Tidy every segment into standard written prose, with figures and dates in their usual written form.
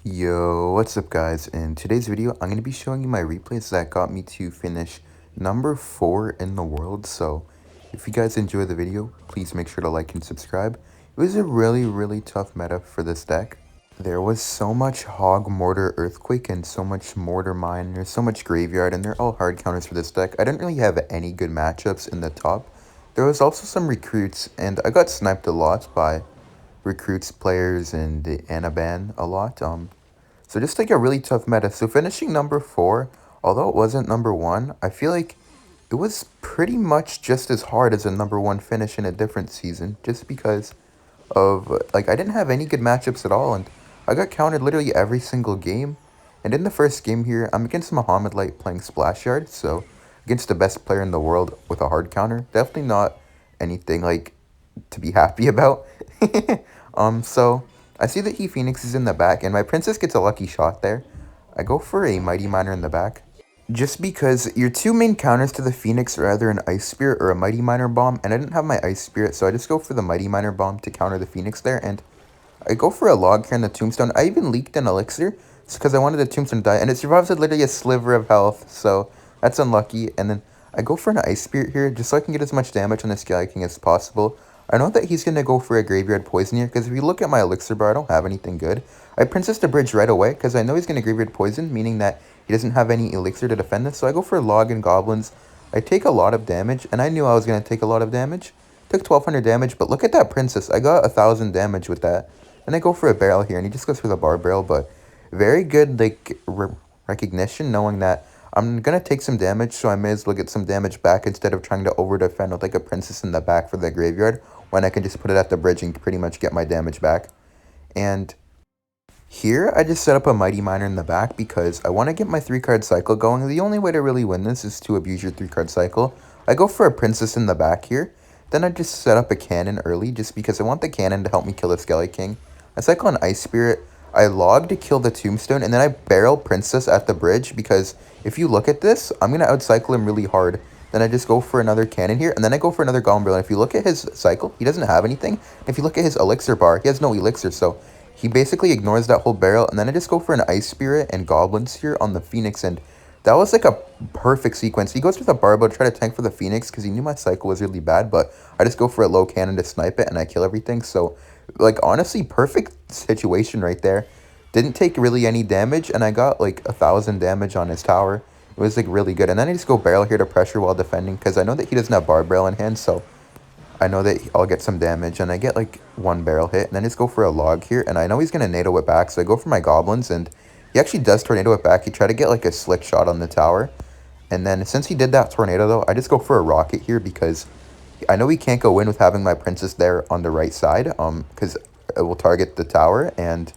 Yo, what's up guys? In today's video, I'm going to be showing you my replays that got me to finish number 4 in the world. So if you guys enjoy the video, please make sure to like and subscribe. It was a really tough meta for this deck. There was so much Hog, Mortar, Earthquake, and so much Mortar Mine. There's so much Graveyard, and they're all hard counters for this deck. I didn't really have any good matchups in the top. There was also some recruits, and I got sniped a lot by recruits players and the Anaban a lot. So just like a really tough meta. So finishing number 4, although it wasn't number 1, I feel like it was pretty much just as hard as a number 1 finish in a different season. Just because of, like, I didn't have any good matchups at all. And I got counted literally every single game. And in the first game here, I'm against Muhammad Light playing Splash Yard. So against the best player in the world with a hard counter. Definitely not anything, like, to be happy about. So I see that he Phoenixes in the back, and my Princess gets a lucky shot there. I go for a Mighty Miner in the back. Just because your two main counters to the Phoenix are either an Ice Spirit or a Mighty Miner Bomb, and I didn't have my Ice Spirit, so I just go for the Mighty Miner Bomb to counter the Phoenix there, and I go for a Log here in the Tombstone. I even leaked an Elixir, because I wanted the Tombstone to die, and it survives with literally a sliver of health, so that's unlucky, and then I go for an Ice Spirit here, just so I can get as much damage on the Sky King as possible. I know that he's going to go for a Graveyard Poison here, because if you look at my Elixir bar, I don't have anything good. I Princess the Bridge right away, because I know he's going to Graveyard Poison, meaning that he doesn't have any Elixir to defend this, so I go for Log and Goblins. I take a lot of damage, and I knew I was going to take a lot of damage. Took 1200 damage, but look at that Princess. I got 1000 damage with that. And I go for a barrel here, and he just goes for the bar barrel, but very good, like, recognition, knowing that I'm going to take some damage, so I may as well get some damage back instead of trying to over-defend with, like, a Princess in the back for the Graveyard, when I can just put it at the bridge and pretty much get my damage back. And here, I just set up a Mighty Miner in the back because I want to get my 3-card cycle going. The only way to really win this is to abuse your 3-card cycle. I go for a Princess in the back here. Then I just set up a cannon early just because I want the cannon to help me kill the Skelly King. I cycle an Ice Spirit. I log to kill the Tombstone, and then I barrel Princess at the bridge because if you look at this, I'm going to outcycle him really hard. Then I just go for another cannon here, and then I go for another Golem Barrel. And if you look at his cycle, he doesn't have anything. If you look at his Elixir bar, he has no Elixir, so he basically ignores that whole barrel, and then I just go for an Ice Spirit and Goblins here on the Phoenix, and that was like a perfect sequence. He goes for the Barbo to try to tank for the Phoenix because he knew my cycle was really bad, but I just go for a low cannon to snipe it, and I kill everything. So, like, honestly, perfect situation right there. Didn't take really any damage, and I got like 1000 damage on his tower. It was like really good. And then I just go barrel here to pressure while defending because I know that he doesn't have bar barrel in hand, so I know that I'll get some damage, and I get like 1 barrel hit, and then just go for a log here, and I know he's going to NATO it back, so I go for my Goblins, and he actually does tornado it back. He tried to get like a slick shot on the tower, and then since he did that tornado though, I just go for a rocket here because I know he can't go in with having my Princess there on the right side, because it will target the tower, and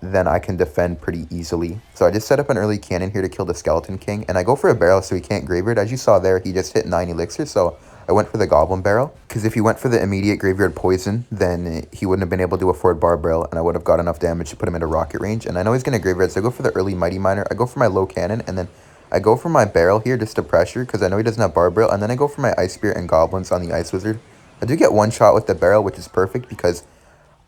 then I can defend pretty easily. So I just set up an early cannon here to kill the Skeleton King, and I go for a barrel so he can't Graveyard. As you saw there, he just hit 9 Elixir, so I went for the Goblin Barrel, because if he went for the immediate Graveyard Poison, then he wouldn't have been able to afford Bar Barrel, and I would have got enough damage to put him into rocket range. And I know he's going to Graveyard, so I go for the early Mighty Miner. I go for my low cannon, and then I go for my Barrel here just to pressure, because I know he doesn't have Bar Barrel, and then I go for my Ice Spirit and Goblins on the Ice Wizard. I do get 1 shot with the Barrel, which is perfect, because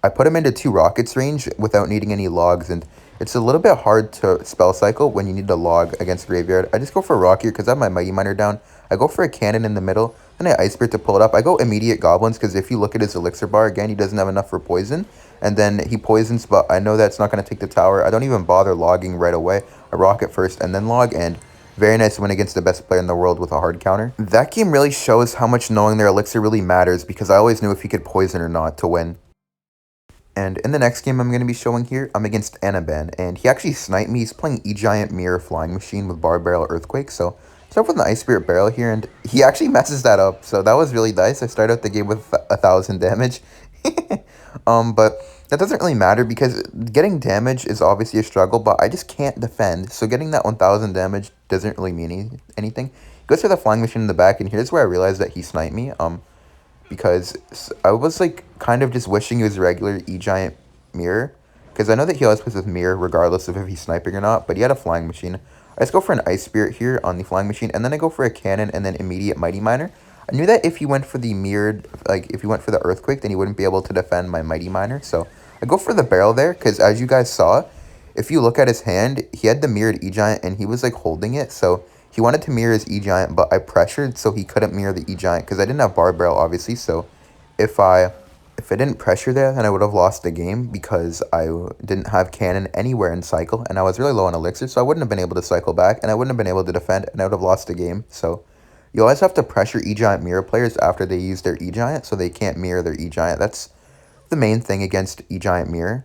I put him into 2 rockets range without needing any logs, and it's a little bit hard to spell cycle when you need to log against Graveyard. I just go for a rock here because I have my Mighty Miner down. I go for a cannon in the middle, and I Ice Spirit to pull it up. I go immediate Goblins because if you look at his Elixir bar, again, he doesn't have enough for poison. And then he poisons, but I know that's not going to take the tower. I don't even bother logging right away. I rocket first and then log, and very nice win against the best player in the world with a hard counter. That game really shows how much knowing their Elixir really matters because I always knew if he could poison or not to win. And in the next game I'm going to be showing here, I'm against Anaban, and he actually sniped me. He's playing E-Giant Mirror Flying Machine with Bar Barrel Earthquake, so start with an Ice Spirit Barrel here, and he actually messes that up, so that was really nice. I started out the game with 1000 damage, but that doesn't really matter because getting damage is obviously a struggle, but I just can't defend, so getting that 1000 damage doesn't really mean anything. He goes for the Flying Machine in the back, and here's where I realized that he sniped me, because I was like kind of just wishing it was a regular E-Giant Mirror, because I know that he always plays with Mirror regardless of if he's sniping or not, but he had a Flying Machine. I just go for an Ice Spirit here on the Flying Machine, and then I go for a Cannon and then immediate Mighty Miner. I knew that if he went for the mirrored, like if he went for the Earthquake, then he wouldn't be able to defend my Mighty Miner, so I go for the barrel there, because as you guys saw, if you look at his hand, he had the mirrored E-Giant, and he was, like, holding it, so he wanted to mirror his E-Giant, but I pressured, so he couldn't mirror the E-Giant, because I didn't have bar barrel, obviously, so if I didn't pressure there, then I would have lost the game, because I didn't have cannon anywhere in cycle, and I was really low on elixir, so I wouldn't have been able to cycle back, and I wouldn't have been able to defend, and I would have lost the game, so you always have to pressure E-Giant mirror players after they use their E-Giant, so they can't mirror their E-Giant. That's the main thing against E-Giant mirror.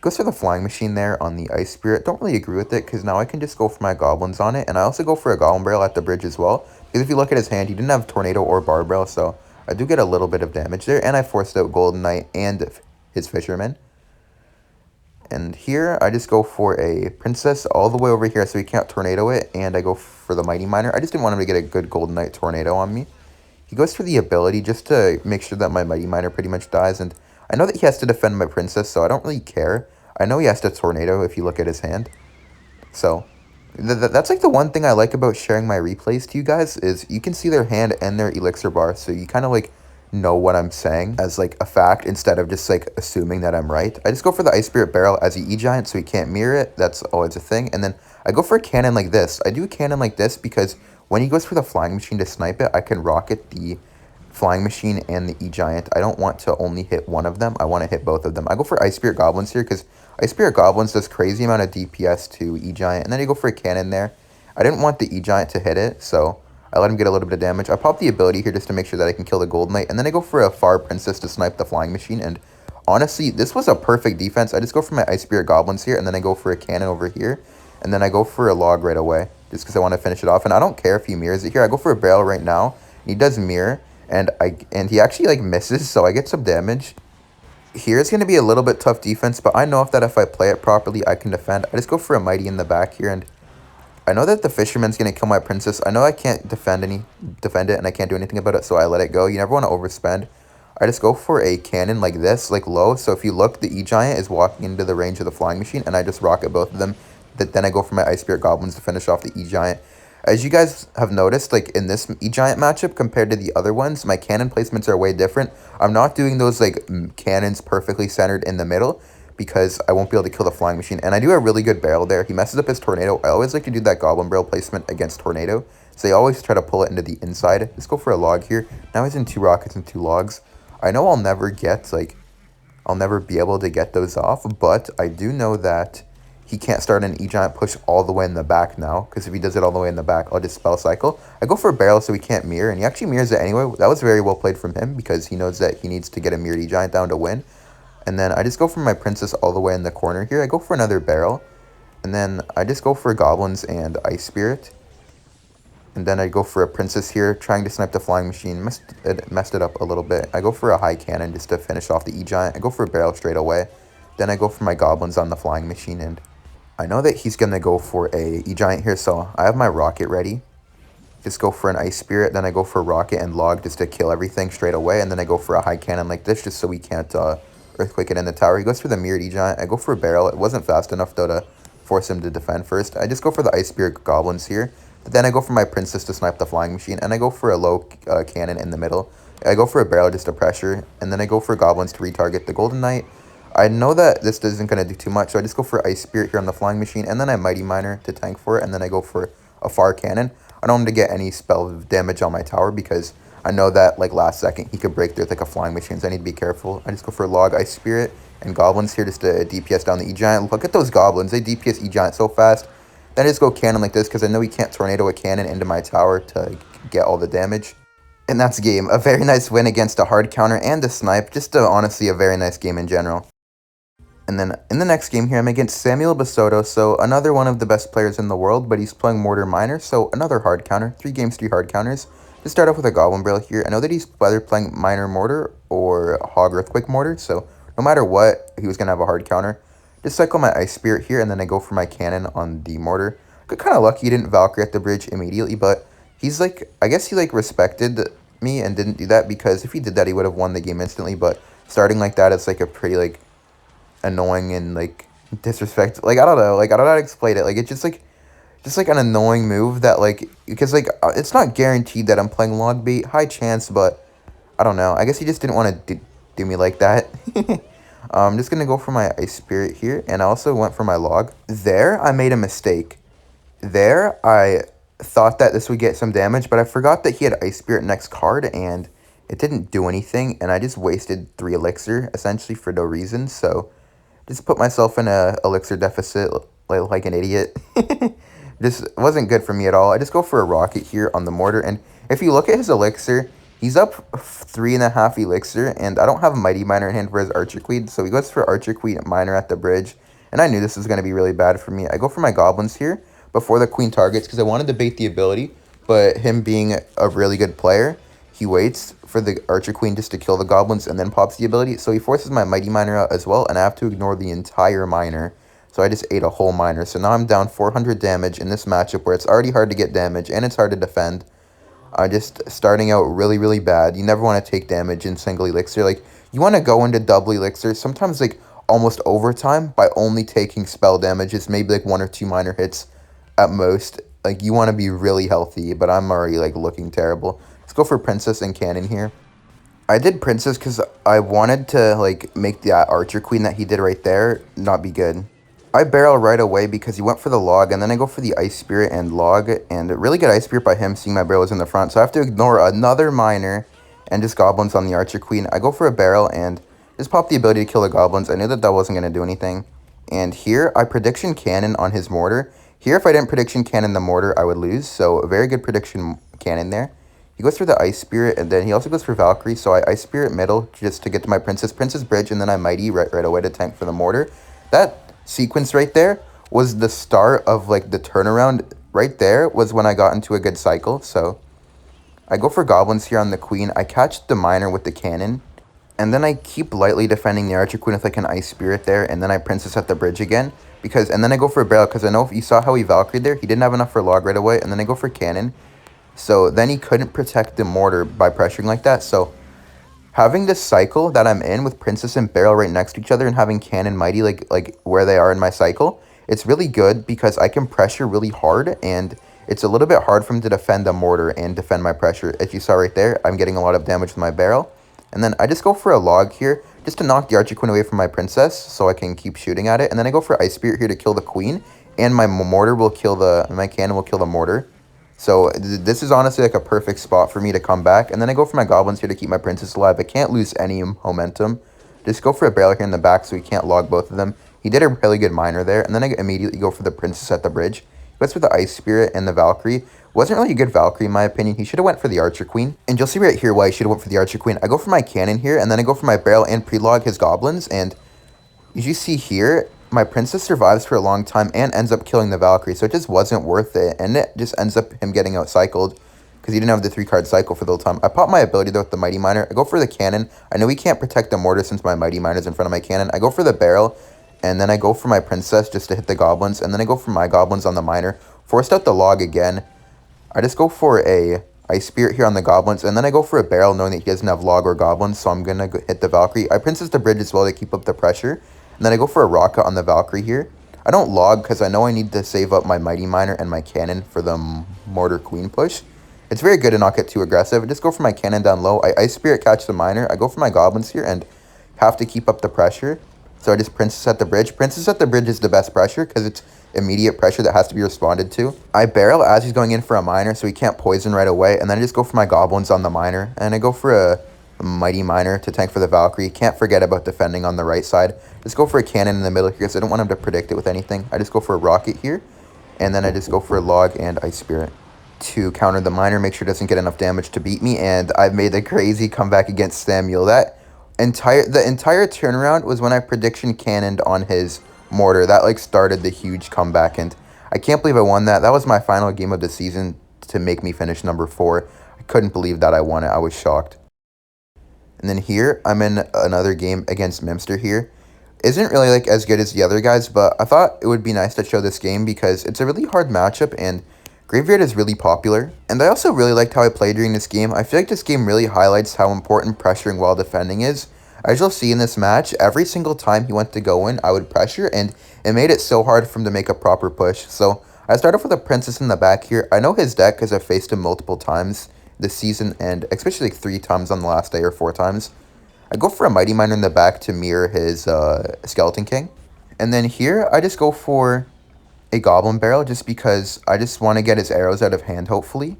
Goes for the flying machine there on the ice spirit. Don't really agree with it, because now I can just go for my goblins on it, and I also go for a goblin barrel at the bridge as well, because if you look at his hand, he didn't have tornado or bar barrel, so I do get a little bit of damage there, and I forced out Golden Knight and his fisherman. And here, I just go for a princess all the way over here so he can't tornado it, and I go for the mighty miner. I just didn't want him to get a good Golden Knight tornado on me. He goes for the ability just to make sure that my mighty miner pretty much dies, and I know that he has to defend my princess, so I don't really care. I know he has to tornado if you look at his hand. So, that's like the one thing I like about sharing my replays to you guys, is you can see their hand and their elixir bar, so you kind of like know what I'm saying as like a fact instead of just like assuming that I'm right. I just go for the ice spirit barrel as the E-Giant so he can't mirror it. That's always a thing. And then I go for a cannon like this. I do a cannon like this because when he goes for the flying machine to snipe it, I can rocket the flying machine and the E-Giant. I don't want to only hit one of them. I want to hit both of them. I go for Ice Spirit Goblins here because Ice Spirit Goblins does crazy amount of DPS to E-Giant. And then I go for a cannon there. I didn't want the E-Giant to hit it, so I let him get a little bit of damage. I pop the ability here just to make sure that I can kill the Gold Knight. And then I go for a Far Princess to snipe the flying machine. And honestly, this was a perfect defense. I just go for my Ice Spirit Goblins here, and then I go for a cannon over here. And then I go for a log right away, just because I want to finish it off. And I don't care if he mirrors it here. I go for a barrel right now. He does mirror, and he actually like misses, so I get some damage. Here it's going to be a little bit tough defense, but I know that if I play it properly, I can defend. I just go for a mighty in the back here, and I know that the fisherman's going to kill my princess. I know I can't defend it, and I can't do anything about it, so I let it go. You never want to overspend. I just go for a cannon like this, like low. So if you look, the E-Giant is walking into the range of the flying machine, and I just rocket both of them. Then I go for my Ice Spirit Goblins to finish off the E-Giant. As you guys have noticed, like in this E-Giant matchup compared to the other ones, my cannon placements are way different. I'm not doing those like cannons perfectly centered in the middle because I won't be able to kill the flying machine. And I do a really good barrel there. He messes up his tornado. I always like to do that goblin barrel placement against tornado. So they always try to pull it into the inside. Let's go for a log here. Now he's in 2 rockets and 2 logs. I know I'll never be able to get those off, but I do know that he can't start an E-Giant push all the way in the back now, because if he does it all the way in the back, I'll just spell cycle. I go for a barrel so he can't mirror, and he actually mirrors it anyway. That was very well played from him, because he knows that he needs to get a mirrored E-Giant down to win. And then I just go for my princess all the way in the corner here. I go for another barrel, and then I just go for goblins and ice spirit. And then I go for a princess here, trying to snipe the flying machine. Messed it up a little bit. I go for a high cannon just to finish off the E-Giant. I go for a barrel straight away. Then I go for my goblins on the flying machine, and I know that he's going to go for a E-Giant here, so I have my rocket ready. Just go for an ice spirit, then I go for a rocket and log just to kill everything straight away, and then I go for a high cannon like this just so we can't earthquake it in the tower. He goes for the mirrored E-Giant. I go for a barrel. It wasn't fast enough though to force him to defend first. I just go for the ice spirit goblins here. But then I go for my princess to snipe the flying machine, and I go for a low cannon in the middle. I go for a barrel just to pressure, and then I go for goblins to retarget the Golden Knight. I know that this isn't going to do too much, so I just go for Ice Spirit here on the flying machine, and then I Mighty Miner to tank for it, and then I go for a Far Cannon. I don't want him to get any spell damage on my tower, because I know that, like, last second, he could break through with, like, a flying machine, so I need to be careful. I just go for Log, Ice Spirit, and Goblins here just to DPS down the E-Giant. Look at those Goblins. They DPS E-Giant so fast. Then I just go Cannon like this, because I know he can't Tornado a Cannon into my tower to get all the damage. And that's game. A very nice win against a hard counter and a snipe. Just honestly a very nice game in general. And then in the next game here, I'm against Samuel Basoto, so another one of the best players in the world, but he's playing Mortar Miner, so another hard counter. 3 games, 3 hard counters. To start off with a Goblin Barrel here, I know that he's either playing Miner Mortar or Hog Earthquake Mortar, so no matter what, he was going to have a hard counter. Just cycle my Ice Spirit here, and then I go for my Cannon on the Mortar. Got kind of lucky he didn't Valkyrie at the bridge immediately, but he's like, I guess he like respected me and didn't do that, because if he did that, he would have won the game instantly, but starting like that, it's like a pretty like annoying and like disrespect, like I don't know how to explain it, like it's just like an annoying move that like, because like it's not guaranteed that I'm playing LOGBAIT, high chance, but I don't know, I guess he just didn't want to do me like that. I'm just going to go for my Ice Spirit here, and I also went for my Log. There, I made a mistake. There, I thought that this would get some damage, but I forgot that he had Ice Spirit next card, and it didn't do anything, and I just wasted 3 Elixir, essentially, for no reason, so just put myself in a Elixir deficit like an idiot. This wasn't good for me at all. I just go for a Rocket here on the Mortar, and if you look at his Elixir, he's up 3.5 Elixir, and I don't have a Mighty Miner in hand for his Archer Queen, so he goes for Archer Queen Miner at the bridge, and I knew this was going to be really bad for me. I go for my Goblins here before the Queen targets because I wanted to bait the ability, but him being a really good player, he waits for the Archer Queen just to kill the Goblins and then pops the ability, so he forces my Mighty Miner out as well, and I have to ignore the entire Miner. So I just ate a whole Miner. So now I'm down 400 damage in this matchup where it's already hard to get damage and it's hard to defend. Just starting out really, really bad. You never want to take damage in single Elixir. Like, you want to go into double Elixir, sometimes like almost overtime by only taking spell damage. It's maybe like 1 or 2 Miner hits at most. Like, you want to be really healthy, but I'm already like looking terrible. Let's go for Princess and Cannon here. I did Princess because I wanted to like make the Archer Queen that he did right there not be good. I barrel right away because he went for the Log, and then I go for the Ice Spirit and Log, and a really good Ice Spirit by him, seeing my barrel is in the front, so I have to ignore another Miner and just Goblins on the Archer Queen. I go for a barrel and just pop the ability to kill the Goblins. I knew that that wasn't going to do anything. And here, I Prediction Cannon on his Mortar. Here, if I didn't Prediction Cannon the Mortar, I would lose, so a very good Prediction Cannon there. He goes for the Ice Spirit, and then he also goes for Valkyrie, so I Ice Spirit middle just to get to my Princess Bridge, and then I Mighty right away to tank for the Mortar. That sequence right there was the start of like the turnaround. Right there was when I got into a good cycle. So I go for Goblins here on the Queen. I catch the Miner with the Cannon, and then I keep lightly defending the Archer Queen with like an Ice Spirit there, and then I Princess at the bridge again and then I go for a barrel because I know if you saw how he Valkyrie there, he didn't have enough for Log right away, and then I go for Cannon. So then he couldn't protect the Mortar by pressuring like that. So having this cycle that I'm in with Princess and Barrel right next to each other and having Cannon Mighty like where they are in my cycle, it's really good because I can pressure really hard, and it's a little bit hard for him to defend the Mortar and defend my pressure. As you saw right there, I'm getting a lot of damage with my Barrel. And then I just go for a Log here just to knock the Archer Queen away from my Princess so I can keep shooting at it. And then I go for Ice Spirit here to kill the Queen, and my Mortar will kill my Cannon will kill the Mortar. So this is honestly like a perfect spot for me to come back. And then I go for my Goblins here to keep my Princess alive. I can't lose any momentum. Just go for a Barrel here in the back so he can't Log both of them. He did a really good Miner there. And then I immediately go for the Princess at the bridge. He goes for the Ice Spirit and the Valkyrie. Wasn't really a good Valkyrie in my opinion. He should have went for the Archer Queen. And you'll see right here why he should have went for the Archer Queen. I go for my Cannon here, and then I go for my Barrel and pre-Log his Goblins. And as you see here, my Princess survives for a long time and ends up killing the Valkyrie, so it just wasn't worth it, and it just ends up him getting out-cycled because he didn't have the 3-card cycle for the whole time. I pop my ability though with the Mighty Miner. I go for the Cannon. I know he can't protect the Mortar since my Mighty Miner's in front of my Cannon. I go for the Barrel, and then I go for my Princess just to hit the Goblins, and then I go for my Goblins on the Miner. Forced out the Log again. I just go for a Ice Spirit here on the Goblins, and then I go for a Barrel knowing that he doesn't have Log or Goblins, so I'm going to hit the Valkyrie. I Princess the bridge as well to keep up the pressure. And then I go for a Rocket on the Valkyrie here. I don't Log because I know I need to save up my Mighty Miner and my Cannon for the Mortar Queen push. It's very good to not get too aggressive. I just go for my Cannon down low. I Ice Spirit catch the Miner. I go for my Goblins here and have to keep up the pressure. So I just Princess at the bridge. Princess at the bridge is the best pressure because it's immediate pressure that has to be responded to. I Barrel as he's going in for a Miner so he can't poison right away. And then I just go for my Goblins on the Miner. And I go for a Mighty Miner to tank for the Valkyrie. Can't forget about defending on the right side. Just go for a Cannon in the middle here because I don't want him to predict it with anything. I just go for a Rocket here, and then I just go for a Log and Ice Spirit to counter the Miner, make sure it doesn't get enough damage to beat me, and I've made a crazy comeback against Samuel. The entire turnaround was when I Prediction Cannoned on his Mortar. That like started the huge comeback, and I can't believe I won that. That was my final game of the season to make me finish number 4. I couldn't believe that I won it. I was shocked. And then here, I'm in another game against Mimster here. Isn't really like as good as the other guys, but I thought it would be nice to show this game because it's a really hard matchup and Graveyard is really popular. And I also really liked how I played during this game. I feel like this game really highlights how important pressuring while defending is. As you'll see in this match, every single time he went to go in, I would pressure, and it made it so hard for him to make a proper push. So I start off with a Princess in the back here. I know his deck because I've faced him multiple times this season, and especially like 3 times on the last day or 4 times. I go for a Mighty Miner in the back to mirror his Skeleton King. And then here, I just go for a Goblin Barrel just because I just want to get his arrows out of hand, hopefully.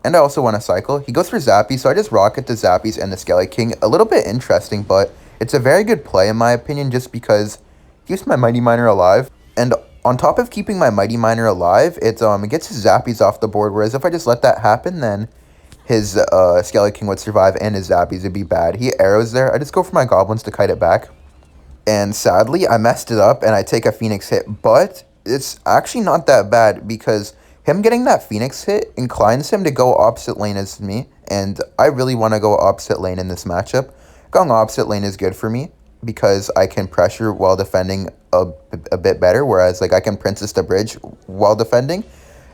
And I also want to cycle. He goes for Zappy, so I just rocket the Zappies and the Skeleton King. A little bit interesting, but it's a very good play in my opinion just because it keeps my Mighty Miner alive. And on top of keeping my Mighty Miner alive, it gets his Zappies off the board, whereas if I just let that happen, then his Skeleton King would survive and his Zappies would be bad. He arrows there. I just go for my Goblins to kite it back. And sadly, I messed it up and I take a Phoenix hit, but it's actually not that bad because him getting that Phoenix hit inclines him to go opposite lane as me, and I really want to go opposite lane in this matchup. Going opposite lane is good for me because I can pressure while defending a bit better, whereas like I can Princess the Bridge while defending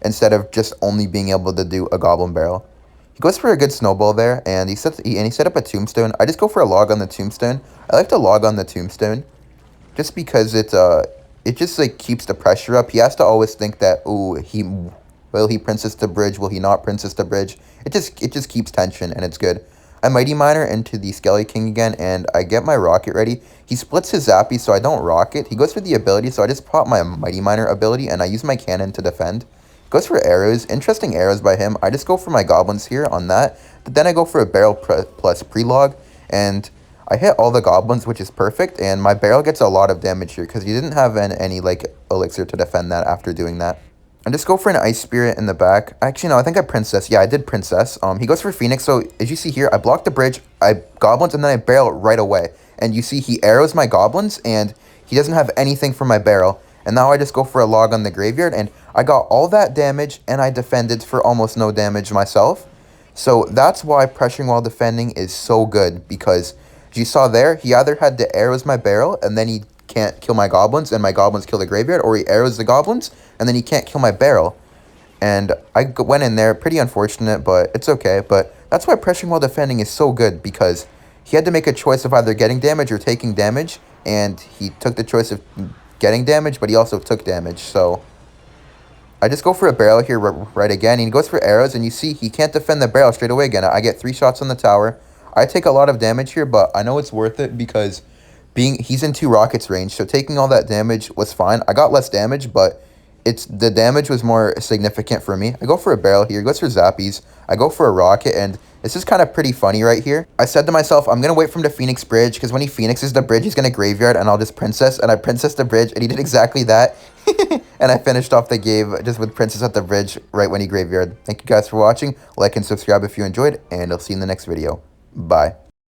instead of just only being able to do a Goblin Barrel. He goes for a good snowball there, and he set up a tombstone. I just go for a log on the tombstone. I like to log on the tombstone just because it just like keeps the pressure up. He has to always think that, ooh, will he Princess the Bridge? Will he not Princess the Bridge? It just keeps tension, and it's good. I Mighty Miner into the Skelly King again, and I get my rocket ready. He splits his Zappy, so I don't rocket. He goes for the ability, so I just pop my Mighty Miner ability, and I use my cannon to defend. Goes for arrows. Interesting arrows by him. I just go for my Goblins here on that. But then I go for a Barrel plus Prelog, and I hit all the Goblins, which is perfect, and my Barrel gets a lot of damage here because he didn't have any like elixir to defend that after doing that. And just go for an Ice Spirit in the back. Actually, no, I think I Princess. Yeah, I did Princess. He goes for Phoenix. So as you see here, I block the bridge, I Goblins, and then I Barrel right away. And you see he arrows my Goblins, and he doesn't have anything for my Barrel. And now I just go for a log on the graveyard, and I got all that damage, and I defended for almost no damage myself. So that's why pressuring while defending is so good, because as you saw there, he either had to arrows my Barrel, and then he can't kill my Goblins, and my Goblins kill the graveyard, or he arrows the Goblins, and then he can't kill my Barrel. And I went in there, pretty unfortunate, but it's okay. But that's why pressuring while defending is so good, because he had to make a choice of either getting damage or taking damage, and he took the choice of getting damage, but he also took damage. So I just go for a Barrel here right again, and he goes for arrows, and you see he can't defend the Barrel straight away again. I get 3 shots on the tower. I take a lot of damage here, but I know it's worth it because he's in 2 rockets range, so taking all that damage was fine. I got less damage, but the damage was more significant for me. I go for a Barrel here. He goes for Zappies. I go for a rocket, and this is kind of pretty funny right here. I said to myself, I'm going to wait for him to Phoenix Bridge, because when he Phoenixes the bridge, he's going to Graveyard, and I'll just Princess, and I Princess the bridge, and he did exactly that. And I finished off the game just with Princess at the bridge right when he Graveyard. Thank you guys for watching. Like and subscribe if you enjoyed, and I'll see you in the next video. Bye.